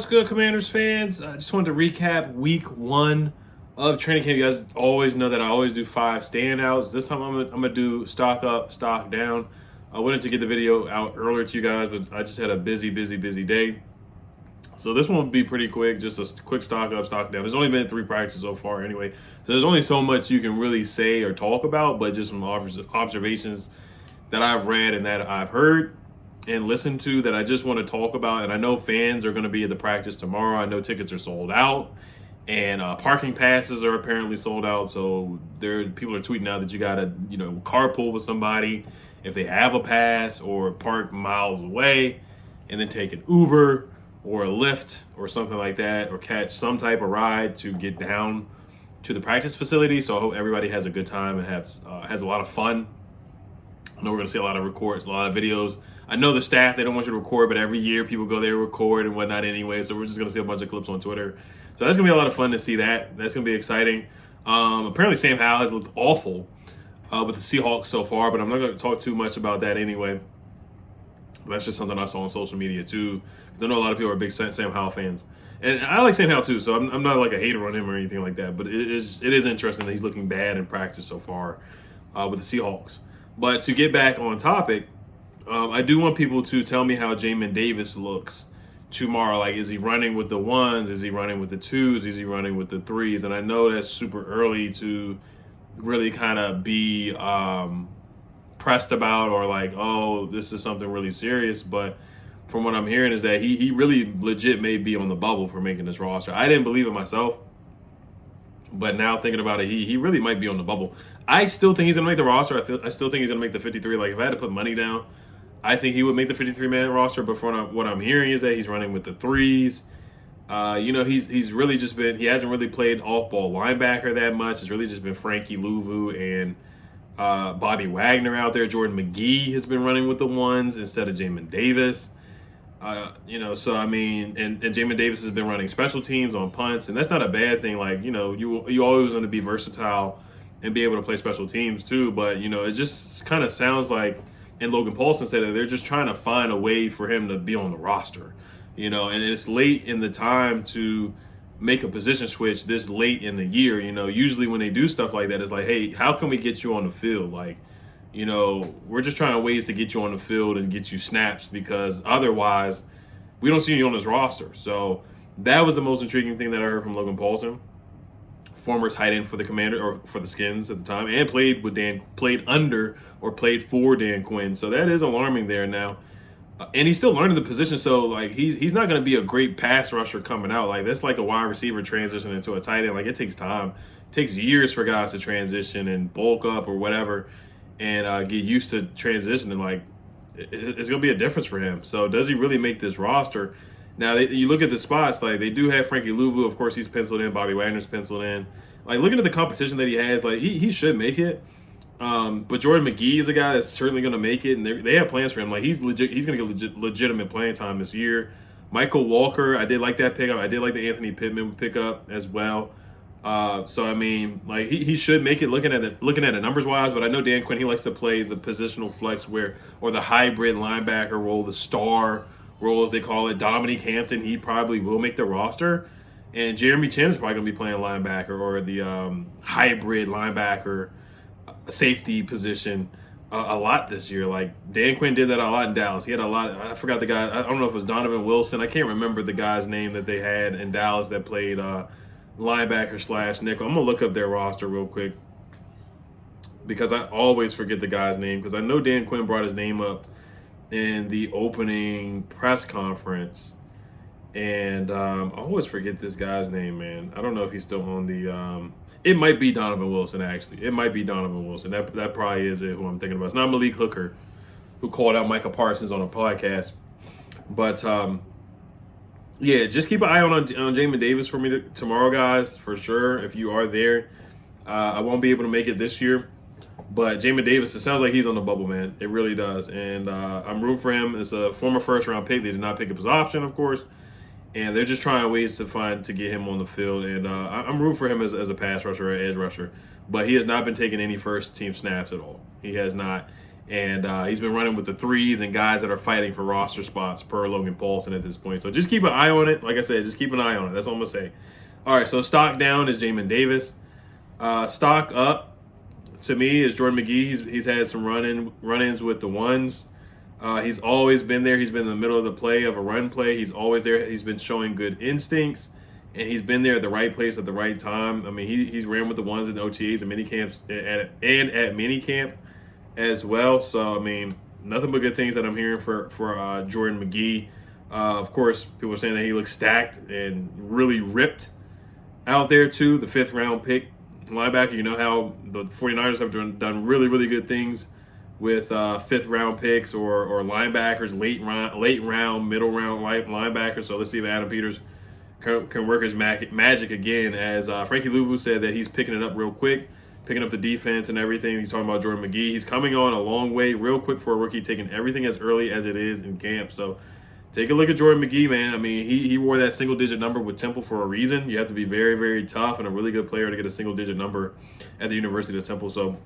What's good, Commanders fans? I just wanted to recap week 1 of training camp. You guys always know that I always do 5 standouts. This time I'm gonna do stock up, stock down. I wanted to get the video out earlier to you guys, but I just had a busy day. So this one will be pretty quick, just a quick stock up, stock down. There's only been 3 practices so far anyway. So there's only so much you can really say or talk about, but just some observations that I've read and that I've heard and listened to that I just want to talk about. And I know fans are going to be at the practice tomorrow. I know tickets are sold out, and parking passes are apparently sold out. So people are tweeting out that you got to, carpool with somebody if they have a pass, or park miles away and then take an Uber or a Lyft or something like that, or catch some type of ride to get down to the practice facility. So I hope everybody has a good time and has a lot of fun. I know we're going to see a lot of records, a lot of videos. I know the staff, they don't want you to record, but every year people go there, record and whatnot anyway. So we're just going to see a bunch of clips on Twitter. So that's going to be a lot of fun to see that. That's going to be exciting. Apparently Sam Howell has looked awful with the Seahawks so far, but I'm not going to talk too much about that anyway. That's just something I saw on social media too, because I know a lot of people are big Sam Howell fans. And I like Sam Howell too, so I'm not like a hater on him or anything like that. But it is interesting that he's looking bad in practice so far with the Seahawks. But to get back on topic, I do want people to tell me how Jamon Davis looks tomorrow. Like, is he running with the 1s? Is he running with the 2s? Is he running with the 3s? And I know that's super early to really kind of be pressed about, or like, oh, this is something really serious. But from what I'm hearing is that he really legit may be on the bubble for making this roster. I didn't believe it myself, but now thinking about it, he really might be on the bubble. I still think he's going to make the roster. I still think he's going to make the 53. Like, if I had to put money down, I think he would make the 53-man roster. But from what I'm hearing is that he's running with the 3s. He's really just been – he hasn't really played off-ball linebacker that much. It's really just been Frankie Louvu and Bobby Wagner out there. Jordan McGee has been running with the 1s instead of Jamon Davis. So I mean, and Jamon Davis has been running special teams on punts, and that's not a bad thing. Like, you always want to be versatile and be able to play special teams too. But it just kind of sounds like, and Logan Paulson said that they're just trying to find a way for him to be on the roster. And it's late in the time to make a position switch this late in the year. Usually when they do stuff like that, it's like, hey, how can we get you on the field? Like, we're just trying ways to get you on the field and get you snaps, because otherwise we don't see you on this roster. So that was the most intriguing thing that I heard from Logan Paulson, former tight end for the Commander, or for the Skins at the time, and played for Dan Quinn. So that is alarming there now. And he's still learning the position. So like, he's not going to be a great pass rusher coming out. Like, that's like a wide receiver transition into a tight end. Like, it takes time. It takes years for guys to transition and bulk up or whatever, and get used to transitioning. Like, it's going to be a difference for him. So does he really make this roster? Now, you look at the spots, like, they do have Frankie Louvu. Of course, he's penciled in. Bobby Wagner's penciled in. Like, looking at the competition that he has, like, he should make it. But Jordan McGee is a guy that's certainly going to make it, and they have plans for him. Like, he's legit. He's going to get legitimate playing time this year. Michael Walker, I did like that pickup. I did like the Anthony Pittman pickup as well. So I mean, like, he should make it looking at it numbers wise. But I know Dan Quinn, he likes to play the positional flex or the hybrid linebacker role, the star role as they call it. Dominique Hampton, he probably will make the roster, and Jeremy Chin is probably going to be playing linebacker, or the hybrid linebacker safety position a lot this year. Like, Dan Quinn did that a lot in Dallas. He had a lot. I forgot the guy. I don't know if it was Donovan Wilson. I can't remember the guy's name that they had in Dallas that played linebacker / nickel. I'm gonna look up their roster real quick, because I always forget the guy's name, because I know Dan Quinn brought his name up in the opening press conference, and I always forget this guy's name, man. I don't know if he's still on the it might be Donovan Wilson, actually. It might be Donovan Wilson. That probably is it, who I'm thinking about. It's not Malik Hooker, who called out Micah Parsons on a podcast. But yeah, just keep an eye on Jamon Davis for me tomorrow, guys, for sure. If you are there, I won't be able to make it this year, but Jamon Davis, it sounds like he's on the bubble, man. It really does, and I'm rooting for him. It's a former first-round pick. They did not pick up his option, of course, and they're just trying ways to get him on the field. And I'm rooting for him as a pass rusher or edge rusher, but he has not been taking any first-team snaps at all. He has not. And he's been running with the threes and guys that are fighting for roster spots per Logan Paulson at this point. So just keep an eye on it. Like I said, just keep an eye on it. That's all I'm going to say. All right, so stock down is Jamon Davis. Stock up, to me, is Jordan McGee. He's had some run-ins with the ones. He's always been there. He's been in the middle of the play of a run play. He's always there. He's been showing good instincts, and he's been there at the right place at the right time. I mean, he's ran with the ones in the OTAs and mini camps and at mini camp as well. So, I mean, nothing but good things that I'm hearing for Jordan McGee. Of course, people are saying that he looks stacked and really ripped out there too. The 5th round pick linebacker. You know how the 49ers have done really, really good things with 5th round picks or linebackers, late round, middle round linebackers. So let's see if Adam Peters can work his magic again. As Frankie Louvu said that he's picking it up real quick, picking up the defense and everything. He's talking about Jordan McGee. He's coming on a long way real quick for a rookie, taking everything as early as it is in camp. So take a look at Jordan McGee, man. I mean, he wore that single-digit number with Temple for a reason. You have to be very, very tough and a really good player to get a single-digit number at the University of Temple. So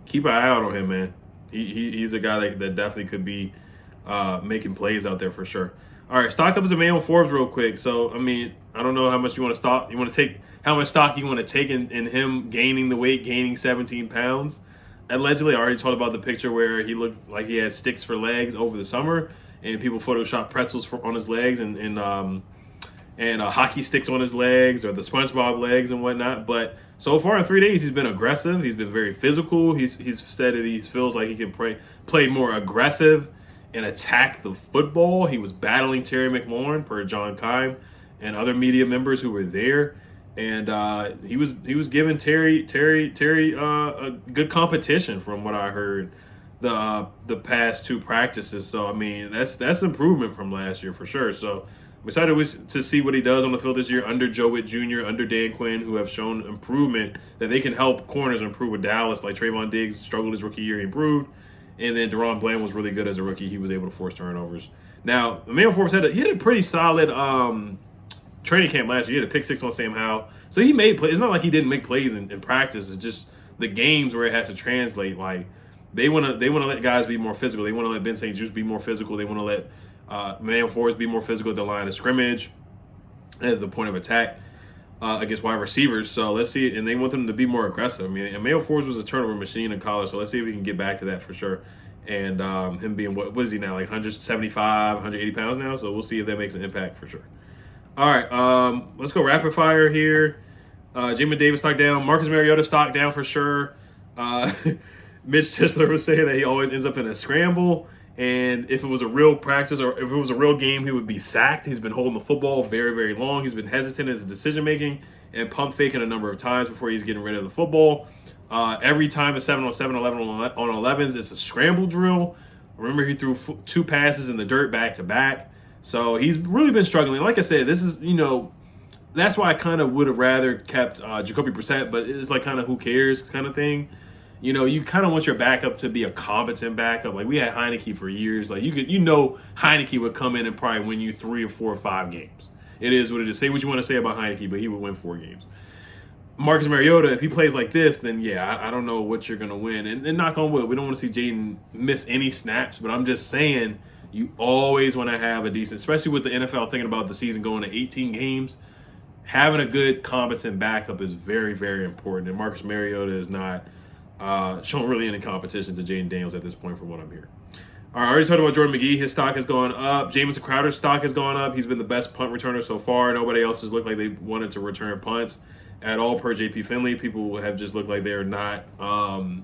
keep an eye out on him, man. He's a guy that definitely could be making plays out there for sure. All right, stock up is Emmanuel Forbes real quick. So, I mean, I don't know how much you want to stock. You want to take how much stock you want to take in him gaining the weight, gaining 17 pounds. Allegedly, I already talked about the picture where he looked like he had sticks for legs over the summer, and people photoshopped pretzels on his legs and hockey sticks on his legs or the SpongeBob legs and whatnot. But so far in 3 days, he's been aggressive. He's been very physical. He's said that he feels like he can play more aggressive and attack the football. He was battling Terry McLaurin per John Keim and other media members who were there. And he was giving Terry a good competition from what I heard the past 2 practices. So I mean that's improvement from last year for sure. So I'm excited to see what he does on the field this year under Joe Witt Jr., under Dan Quinn, who have shown improvement that they can help corners improve with Dallas. Like Trayvon Diggs struggled his rookie year, he improved. And then Deron Bland was really good as a rookie. He was able to force turnovers. Now, Emmanuel Forbes had a pretty solid training camp last year. He had a pick 6 on Sam Howell. So he made plays. It's not like he didn't make plays in practice. It's just the games where it has to translate. Like they want to let guys be more physical. They want to let Ben St. Juste be more physical. They want to let Emmanuel Forbes be more physical at the line of scrimmage, at the point of attack against wide receivers. So let's see. And they want them to be more aggressive. I mean, Emmanuel Forbes was a turnover machine in college. So let's see if we can get back to that for sure. And him being, what is he now, like 175, 180 pounds now? So we'll see if that makes an impact for sure. All right, let's go rapid fire here. Jamon Davis stock down. Marcus Mariota stock down for sure. Mitch Tisler was saying that he always ends up in a scramble. And if it was a real practice or if it was a real game, he would be sacked. He's been holding the football very, very long. He's been hesitant in his decision-making and pump faking a number of times before he's getting rid of the football. Every time it's 7 on 7, 11 on 11s, it's a scramble drill. Remember, he threw 2 passes in the dirt back-to-back. So he's really been struggling. Like I said, this is, that's why I kind of would have rather kept Jacoby Brissett, but it's like kind of who cares kind of thing. You kind of want your backup to be a competent backup. Like we had Heineke for years. Like Heineke would come in and probably win you 3 or 4 or 5 games. It is what it is. Say what you want to say about Heineke, but he would win 4 games. Marcus Mariota, if he plays like this, then yeah, I don't know what you're going to win. And knock on wood, we don't want to see Jayden miss any snaps, but I'm just saying you always want to have a decent, especially with the NFL thinking about the season going to 18 games, having a good, competent backup is very, very important. And Marcus Mariota is not showing really any competition to Jayden Daniels at this point from what I'm hearing. All right, I already talked about Jordan McGee. His stock has gone up. Jamison Crowder's stock has gone up. He's been the best punt returner so far. Nobody else has looked like they wanted to return punts at all per JP Finley. People have just looked like they're not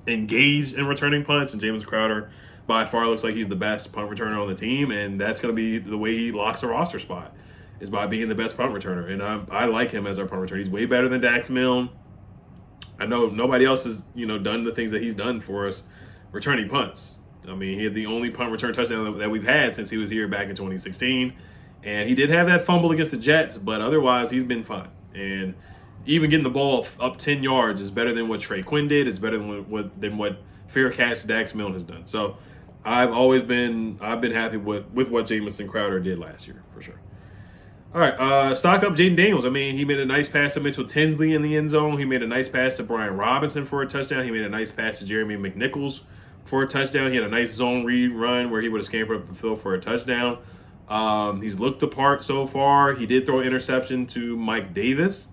engaged in returning punts. And Jamison Crowder by far looks like he's the best punt returner on the team. And that's going to be the way he locks a roster spot is by being the best punt returner. And I like him as our punt returner. He's way better than Dax Milne. I know nobody else has, done the things that he's done for us returning punts. I mean, he had the only punt return touchdown that we've had since he was here back in 2016. And he did have that fumble against the Jets, but otherwise he's been fine. And even getting the ball up 10 yards is better than what Trey Quinn did. It's better than what fair catch Dax Milne has done. So I've been happy with what Jamison Crowder did last year for sure. All right, stock up Jayden Daniels. I mean, he made a nice pass to Mitchell Tinsley in the end zone. He made a nice pass to Brian Robinson for a touchdown. He made a nice pass to Jeremy McNichols for a touchdown. He had a nice zone read run where he would have scampered up the field for a touchdown. He's looked the part so far. He did throw an interception to Mike Davis.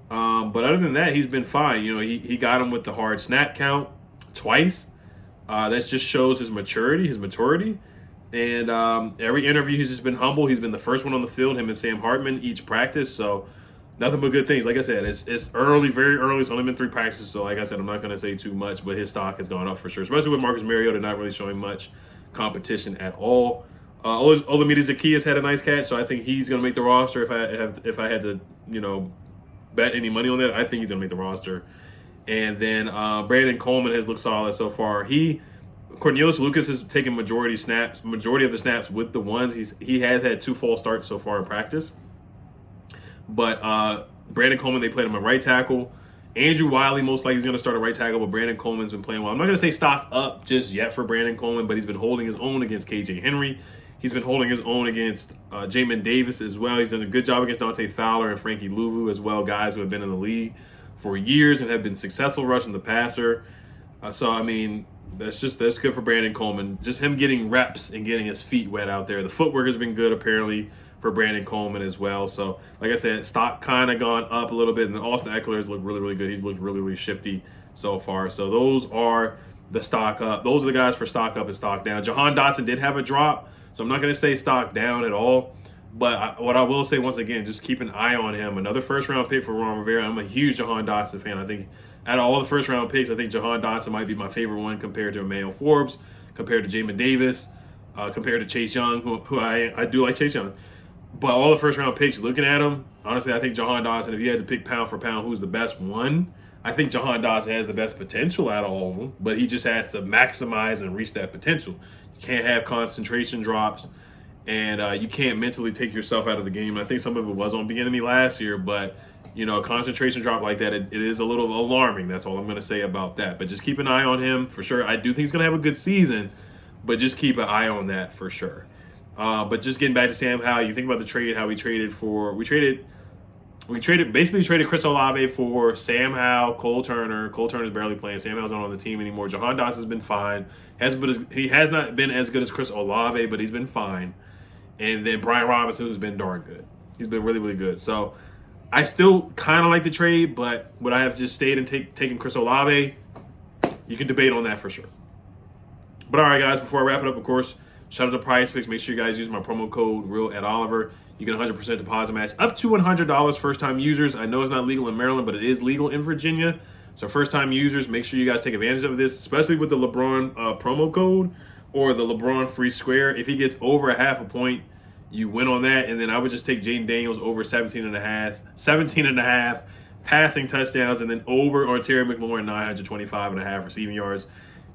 But other than that, he's been fine. You know, he got him with the hard snap count twice. That just shows his maturity. And every interview, he's just been humble. He's been the first one on the field, him and Sam Hartman, each practice. So nothing but good things. Like I said, it's early, very early. It's only been 3 practices. So like I said, I'm not going to say too much, but his stock has gone up for sure, especially with Marcus Mariota not really showing much competition at all. Olamide Zaccheaus had a nice catch, so I think he's going to make the roster. If I had to, you know, bet any money on that, I think he's going to make the roster. And then Brandon Coleman has looked solid so far. Cornelius Lucas has taken majority of the snaps with the ones. He has had 2 false starts so far in practice. But Brandon Coleman, they played him at right tackle. Andrew Wiley most likely is going to start at right tackle, but Brandon Coleman's been playing well. I'm not going to say stock up just yet for Brandon Coleman, but he's been holding his own against KJ Henry. He's been holding his own against Jamon Davis as well. He's done a good job against Dante Fowler and Frankie Louvu as well, guys who have been in the league for years and have been successful rushing the passer. So, I mean, that's good for Brandon Coleman. Just him getting reps and getting his feet wet out there. The footwork has been good, apparently, for Brandon Coleman as well. So, like I said, stock kind of gone up a little bit. And then Austin Eckler has looked really, really good. He's looked really, really shifty so far. So, those are the stock up. Those are the guys for stock up and stock down. Jahan Dotson did have a drop, so I'm not going to stay stock down at all. But what I will say, once again, just keep an eye on him. Another first-round pick for Ron Rivera. I'm a huge Jahan Dotson fan. I think out of all the first-round picks, I think Jahan Dotson might be my favorite one compared to Emmanuel Forbes, compared to Jamon Davis, compared to Chase Young, who I do like Chase Young. But all the first-round picks, looking at them, honestly, I think Jahan Dotson, if you had to pick pound for pound who's the best one, I think Jahan Dotson has the best potential out of all of them, but he just has to maximize and reach that potential. You can't have concentration drops, and you can't mentally take yourself out of the game. I think some of it was on Bieniemy last year, but you know, a concentration drop like that, it is a little alarming. That's all I'm going to say about that. But just keep an eye on him for sure. I do think he's going to have a good season, but just keep an eye on that for sure. But just getting back to Sam Howell, you think about the trade, how we traded Chris Olave for Sam Howell, Cole Turner. Cole Turner's barely playing. Sam Howell's not on the team anymore. Jahan Dotson's been fine. He has not been as good as Chris Olave, but he's been fine. And then Brian Robinson, who's been darn good. He's been really, really good. So I still kind of like the trade, but would I have just stayed and taken Chris Olave? You can debate on that for sure. But all right, guys, before I wrap it up, of course, shout out to PrizePicks. Make sure you guys use my promo code RealEdOliver. You get 100% deposit match up to $100 first-time users. I know it's not legal in Maryland, but it is legal in Virginia. So first-time users, make sure you guys take advantage of this, especially with the LeBron promo code or the LeBron free square. If he gets over a half a point, you win on that. And then I would just take Jayden Daniels over 17 and a half passing touchdowns, and then over or Terry McLaurin 925.5 receiving yards.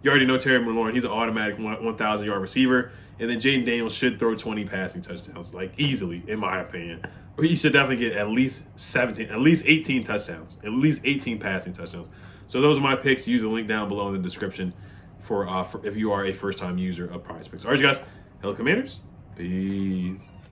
You already know Terry McLaurin, he's an automatic 1,000-yard receiver. And then Jayden Daniels should throw 20 passing touchdowns, like easily, in my opinion. Or he should definitely get at least 18 touchdowns, at least 18 passing touchdowns. So those are my picks. Use the link down below in the description for if you are a first-time user of PrizePicks. All right, you guys. Hello, Commanders. Peace.